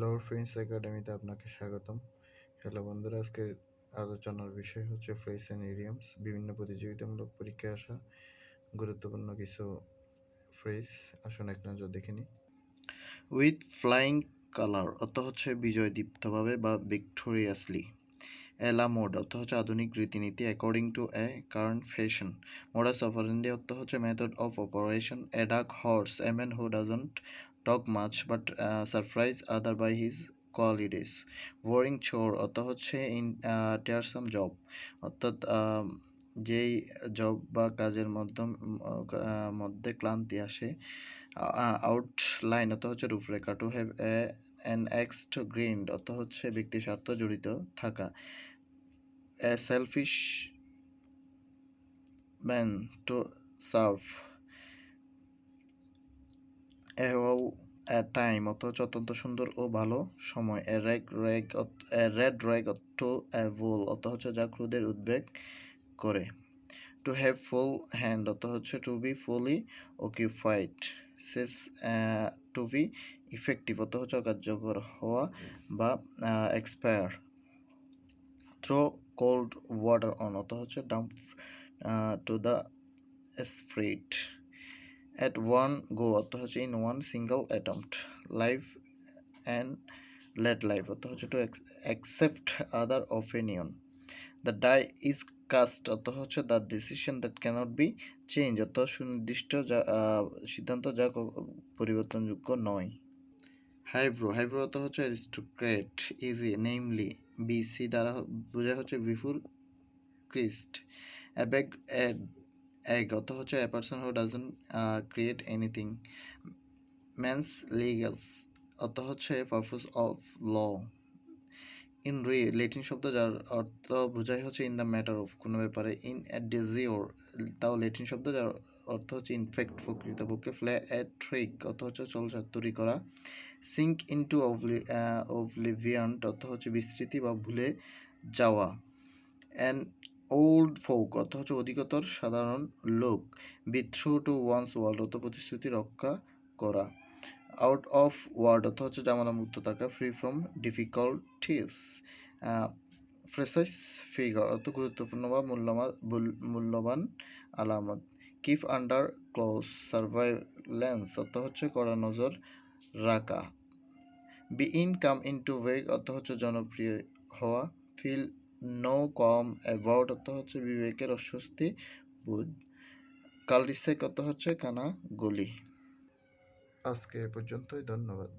Lord French একাডেমিতে আপনাকে স্বাগতম। হ্যালো বন্ধুরা, আজকের আলোচনার বিষয় হচ্ছে ফ্রেজ অ্যান্ড ইডিয়মস। বিভিন্ন প্রতিযোগিতামূলক পরীক্ষায় আসা গুরুত্বপূর্ণ কিছু ফ্রেজ। আসুন এক নজর দেখে নিই। উইথ ফ্লাইং কালার অর্থ হচ্ছে বিজয়দীপ্তভাবে বা ভিক্টোরিয়াসলি। এলা মোড অর্থ হচ্ছে আধুনিক রীতিনীতি according to a current fashion. Modus operandi অর্থ হচ্ছে method of operation. A dark horse a man who doesn't talk much but surprise other by his qualities. Boring chore অর্থ হচ্ছে ইন টিয়ারসাম জব, অর্থাৎ যেই জব বা কাজের মধ্যে ক্লান্তি আসে। আউটলাইন অর্থ হচ্ছে রূপরেখা। টু হ্যাভ অ্যান এক্সড গ্রিন্ড অর্থ হচ্ছে ব্যক্তি স্বার্থ জড়িত থাকা। A selfish man to serve. A well A time অর্থ হচ্ছে অত্যন্ত সুন্দর ও ভালো সময়। এ রেড র্যাগ টু এ ভুল অর্থ হচ্ছে যা ক্রোধের উদ্বেগ করে। টু হ্যাভ ফুল হ্যান্ড অর্থ হচ্ছে to be fully occupied. Cease to be effective অর্থ হচ্ছে কার্যকর হওয়া বা expire. Throw cold water on অর্থ হচ্ছে damp to the spirit. At one go অর্থ হচ্ছে in one single attempt. Life and let life অর্থ হচ্ছে to accept other opinion. The die is cast অর্থ হচ্ছে the decision that cannot be change অর্থ সুনির্দিষ্ট যা সিদ্ধান্ত যা পরিবর্তনযোগ্য নয়। হাইব্রো অর্থ হচ্ছে অ্যারিস্টোক্রেট। ইজি নেমলি বিসি দ্বারা বোঝা হচ্ছে বিফোর ক্রিস্ট। অ্যাবেগ এগ অর্থ হচ্ছে a person who doesn't create anything. ম্যানস লিগাস অর্থ হচ্ছে purpose of law. In re Latin শব্দ যার অর্থ বোঝায় হচ্ছে ইন দ্য ম্যাটার অফ কোনো ব্যাপারে। ইন ডিজিওর তাও ল্যাটিন শব্দ যার অর্থ হচ্ছে ইনফেক্ট প্রকৃতপক্ষে। ফ্লে এ ট্রিক অর্থ হচ্ছে চলচাতুরি করা। সিঙ্ক ইনটু অবলিভিয়ান্ট অর্থ হচ্ছে বিস্মৃতি বা ভুলে যাওয়া। অ্যান ওল্ড ফোক অর্থ হচ্ছে অধিকতর সাধারণ লোক। Be true to one's word অর্থ প্রতিশ্রুতি রক্ষা করা। আউট অফ ওয়ার্ড অর্থ হচ্ছে জামানা মুক্ত থাকা। Free from difficulties. Precise figure অর্থ গুরুত্বপূর্ণ বা মূল্যবান আলামত। কিপ আন্ডার ক্লোজ সার্ভাইলেন্স অর্থ হচ্ছে কড়া নজর রাখা। Be in come into wag অর্থ হচ্ছে জনপ্রিয় হওয়া। ফিল নো কম অ্যাবাউট অর্থ হচ্ছে বিবেকের অস্বস্তি বোধ। কালডিসেক অর্থ হচ্ছে কানা গলি। আজকে এ পর্যন্তই, ধন্যবাদ।